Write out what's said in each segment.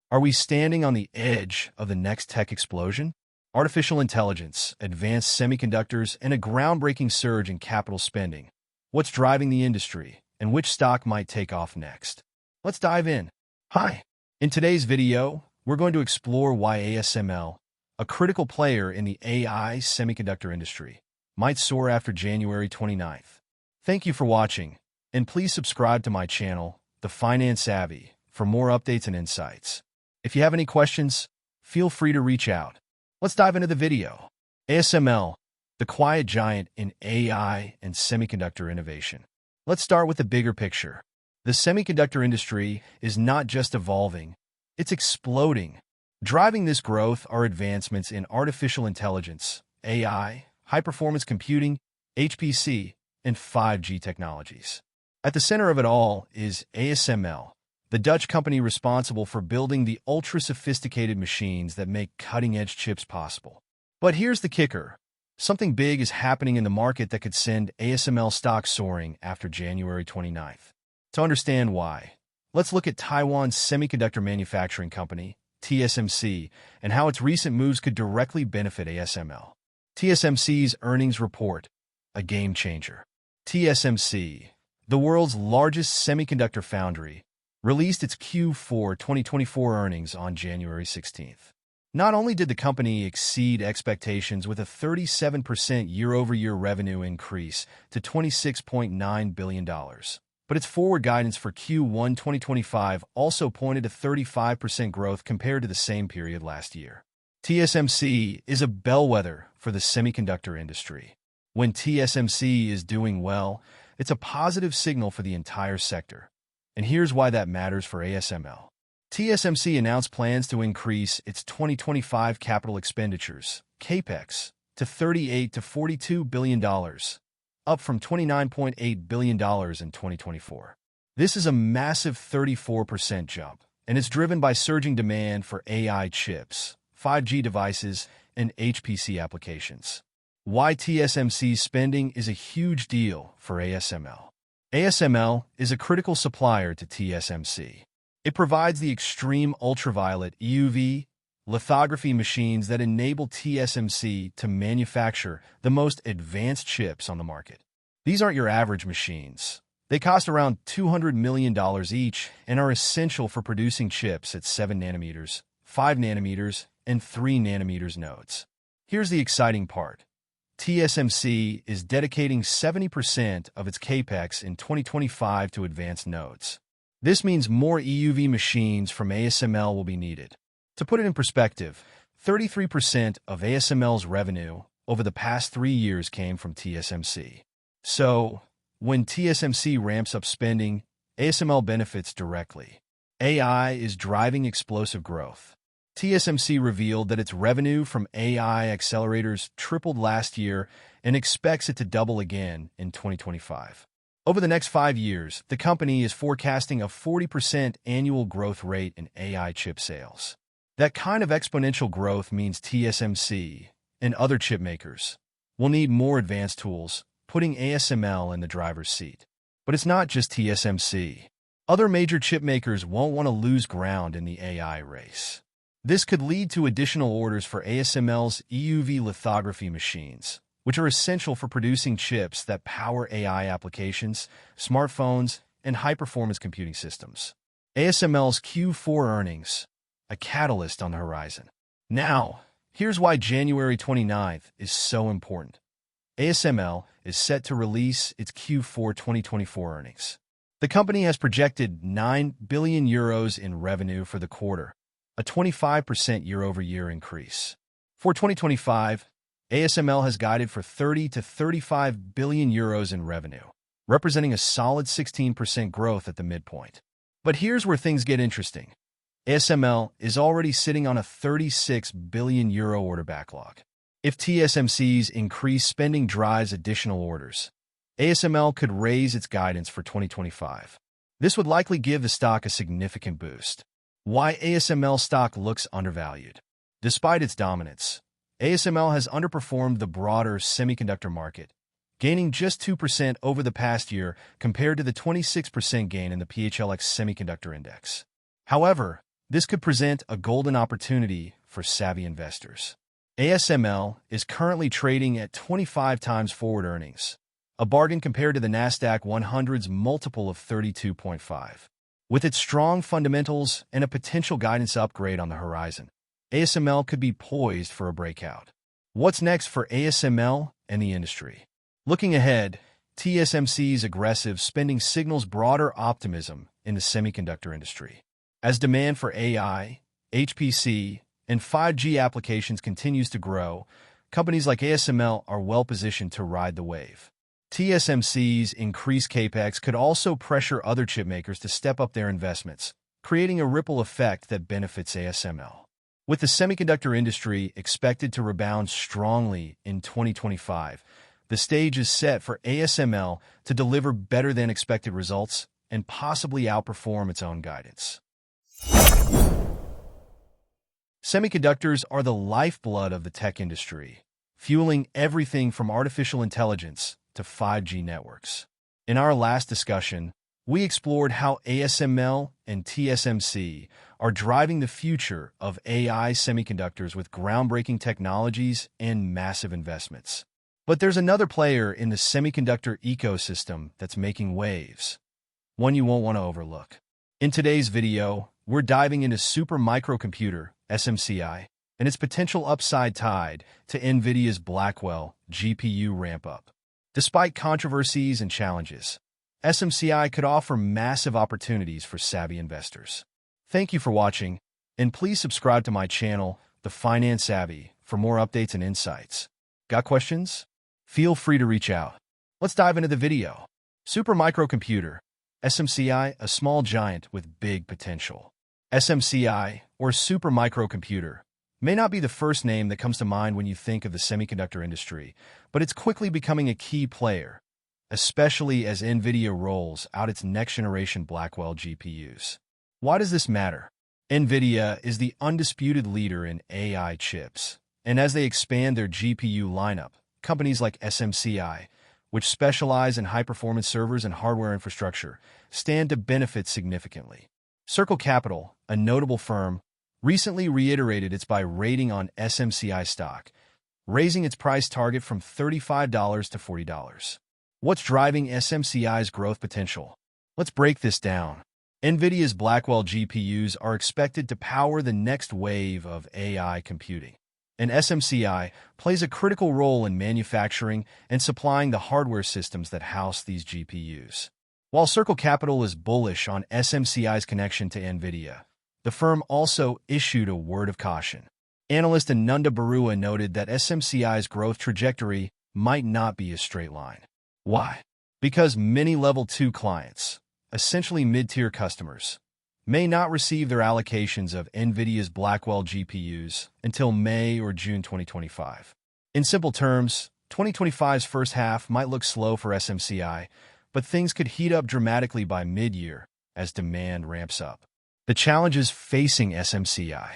Are we standing on the edge of the next tech explosion? Artificial intelligence, advanced semiconductors, and a groundbreaking surge in capital spending. What's driving the industry, and which stock might take off next? Let's dive in. Hi. In today's video, we're going to explore why ASML, a critical player in the AI semiconductor industry, might soar after January 29th. Thank you for watching, and please subscribe to my channel, The Finance Savvy, for more updates and insights. If you have any questions, feel free to reach out. Let's dive into the video. ASML, the quiet giant in AI and semiconductor innovation. Let's start with the bigger picture. The semiconductor industry is not just evolving, it's exploding. Driving this growth are advancements in artificial intelligence, AI, high-performance computing, HPC, and 5G technologies. At the center of it all is ASML, the Dutch company responsible for building the ultra-sophisticated machines that make cutting-edge chips possible. But here's the kicker. Something big is happening in the market that could send ASML stock soaring after January 29th. To understand why, let's look at Taiwan's semiconductor manufacturing company, TSMC, and how its recent moves could directly benefit ASML. TSMC's earnings report, a game changer. TSMC, the world's largest semiconductor foundry, released its Q4 2024 earnings on January 16th. Not only did the company exceed expectations with a 37% year-over-year revenue increase to $26.9 billion, but its forward guidance for Q1 2025 also pointed to 35% growth compared to the same period last year. TSMC is a bellwether for the semiconductor industry. When TSMC is doing well, it's a positive signal for the entire sector. And here's why that matters for ASML. TSMC announced plans to increase its 2025 capital expenditures, CAPEX, to $38 to $42 billion, up from $29.8 billion in 2024. This is a massive 34% jump, and it's driven by surging demand for AI chips, 5G devices, and HPC applications. Why TSMC's spending is a huge deal for ASML. ASML is a critical supplier to TSMC. It provides the extreme ultraviolet EUV lithography machines that enable TSMC to manufacture the most advanced chips on the market. These aren't your average machines. They cost around $200 million each and are essential for producing chips at 7 nanometers, 5 nanometers, and 3 nanometers nodes. Here's the exciting part. TSMC is dedicating 70% of its CAPEX in 2025 to advanced nodes. This means more EUV machines from ASML will be needed. To put it in perspective, 33% of ASML's revenue over the past 3 years came from TSMC. So, when TSMC ramps up spending, ASML benefits directly. AI is driving explosive growth. TSMC revealed that its revenue from AI accelerators tripled last year and expects it to double again in 2025. Over the next 5 years, the company is forecasting a 40% annual growth rate in AI chip sales. That kind of exponential growth means TSMC and other chip makers will need more advanced tools, putting ASML in the driver's seat. But it's not just TSMC. Other major chip makers won't want to lose ground in the AI race. This could lead to additional orders for ASML's EUV lithography machines, which are essential for producing chips that power AI applications, smartphones, and high-performance computing systems. ASML's Q4 earnings, a catalyst on the horizon. Now, here's why January 29th is so important. ASML is set to release its Q4 2024 earnings. The company has projected €9 billion in revenue for the quarter, a 25% year-over-year increase. For 2025, ASML has guided for €30 to €35 billion in revenue, representing a solid 16% growth at the midpoint. But here's where things get interesting. ASML is already sitting on a €36 billion order backlog. If TSMC's increased spending drives additional orders, ASML could raise its guidance for 2025. This would likely give the stock a significant boost. Why ASML stock looks undervalued? Despite its dominance, ASML has underperformed the broader semiconductor market, gaining just 2% over the past year compared to the 26% gain in the PHLX Semiconductor Index. However, This could present a golden opportunity for savvy investors. ASML is currently trading at 25 times forward earnings, a bargain compared to the Nasdaq 100's multiple of 32.5. With its strong fundamentals and a potential guidance upgrade on the horizon, ASML could be poised for a breakout. What's next for ASML and the industry? Looking ahead, TSMC's aggressive spending signals broader optimism in the semiconductor industry. As demand for AI, HPC, and 5G applications continues to grow, companies like ASML are well-positioned to ride the wave. TSMC's increased capex could also pressure other chip makers to step up their investments, creating a ripple effect that benefits ASML. With the semiconductor industry expected to rebound strongly in 2025, the stage is set for ASML to deliver better-than-expected results and possibly outperform its own guidance. Semiconductors are the lifeblood of the tech industry, fueling everything from artificial intelligence to 5G networks. In our last discussion, we explored how ASML and TSMC are driving the future of AI semiconductors with groundbreaking technologies and massive investments. But there's another player in the semiconductor ecosystem that's making waves, one you won't want to overlook. In today's video, we're diving into supermicrocomputer, SMCI, and its potential upside tied to Nvidia's Blackwell GPU ramp-up. Despite controversies and challenges, SMCI could offer massive opportunities for savvy investors. Thank you for watching, and please subscribe to my channel, The Finance Savvy, for more updates and insights. Got questions? Feel free to reach out. Let's dive into the video. Supermicrocomputer, SMCI, a small giant with big potential. SMCI, or supermicrocomputer, may not be the first name that comes to mind when you think of the semiconductor industry, but it's quickly becoming a key player, especially as Nvidia rolls out its next-generation Blackwell GPUs. Why does this matter? Nvidia is the undisputed leader in AI chips, and as they expand their GPU lineup, companies like SMCI, which specialize in high-performance servers and hardware infrastructure, stand to benefit significantly. Circle Capital, a notable firm, recently reiterated its buy rating on SMCI stock, raising its price target from $35 to $40. What's driving SMCI's growth potential? Let's break this down. Nvidia's Blackwell GPUs are expected to power the next wave of AI computing, and SMCI plays a critical role in manufacturing and supplying the hardware systems that house these GPUs. While Circle Capital is bullish on SMCI's connection to Nvidia, the firm also issued a word of caution. Analyst Ananda Barua noted that SMCI's growth trajectory might not be a straight line. Why? Because many Level 2 clients, essentially mid-tier customers, may not receive their allocations of Nvidia's Blackwell GPUs until May or June 2025. In simple terms, 2025's first half might look slow for SMCI, but things could heat up dramatically by mid-year as demand ramps up. The challenges facing SMCI.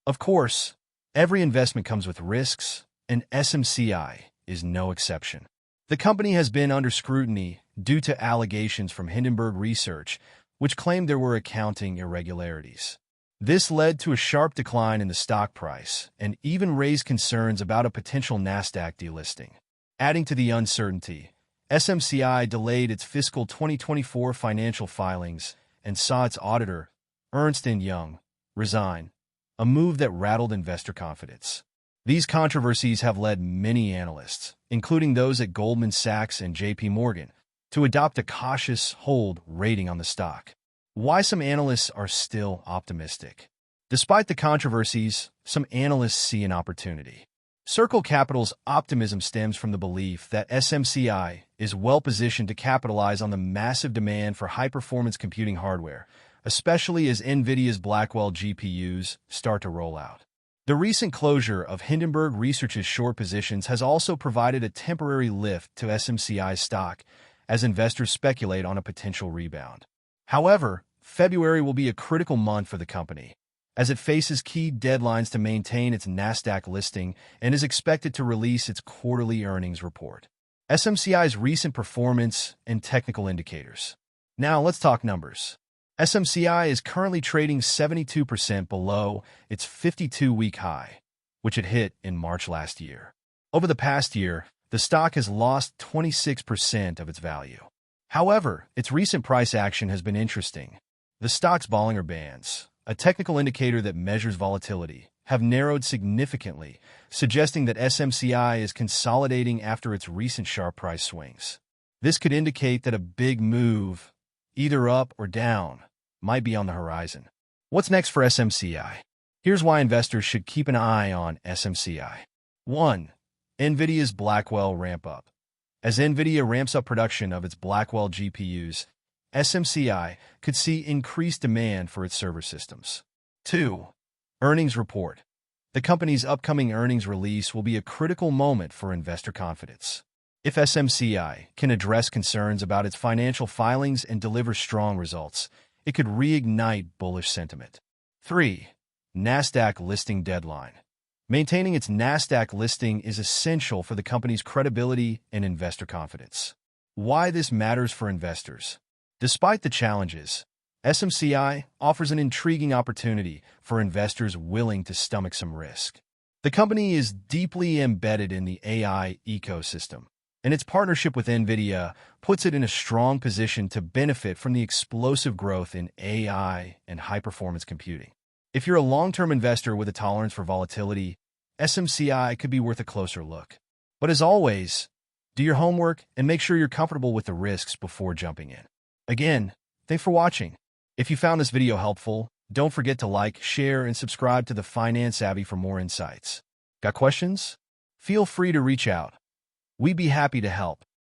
Of course, every investment comes with risks, and SMCI is no exception. The company has been under scrutiny due to allegations from Hindenburg Research, which claimed there were accounting irregularities. This led to a sharp decline in the stock price and even raised concerns about a potential Nasdaq delisting. Adding to the uncertainty, SMCI delayed its fiscal 2024 financial filings and saw its auditor, Ernst & Young, resign, a move that rattled investor confidence. These controversies have led many analysts, including those at Goldman Sachs and JP Morgan, to adopt a cautious hold rating on the stock. Why some analysts are still optimistic? Despite the controversies, some analysts see an opportunity. Circle Capital's optimism stems from the belief that SMCI is well-positioned to capitalize on the massive demand for high-performance computing hardware, especially as Nvidia's Blackwell GPUs start to roll out. The recent closure of Hindenburg Research's short positions has also provided a temporary lift to SMCI's stock as investors speculate on a potential rebound. However, February will be a critical month for the company, as it faces key deadlines to maintain its Nasdaq listing and is expected to release its quarterly earnings report. SMCI's recent performance and technical indicators. Now let's talk numbers. SMCI is currently trading 72% below its 52-week high, which it hit in March last year. Over the past year, the stock has lost 26% of its value. However, its recent price action has been interesting. The stock's Bollinger Bands, a technical indicator that measures volatility, have narrowed significantly, suggesting that SMCI is consolidating after its recent sharp price swings. This could indicate that a big move, either up or down, might be on the horizon. What's next for SMCI? Here's why investors should keep an eye on SMCI. 1. Nvidia's Blackwell ramp-up. As Nvidia ramps up production of its Blackwell GPUs, SMCI could see increased demand for its server systems. 2. Earnings report. The company's upcoming earnings release will be a critical moment for investor confidence. If SMCI can address concerns about its financial filings and deliver strong results, it could reignite bullish sentiment. 3. Nasdaq listing deadline. Maintaining its Nasdaq listing is essential for the company's credibility and investor confidence. Why this matters for investors? Despite the challenges, SMCI offers an intriguing opportunity for investors willing to stomach some risk. The company is deeply embedded in the AI ecosystem, and its partnership with Nvidia puts it in a strong position to benefit from the explosive growth in AI and high-performance computing. If you're a long-term investor with a tolerance for volatility, SMCI could be worth a closer look. But as always, do your homework and make sure you're comfortable with the risks before jumping in. Again, thanks for watching. If you found this video helpful, don't forget to like, share, and subscribe to the Finance Savvy for more insights. Got questions? Feel free to reach out. We'd be happy to help.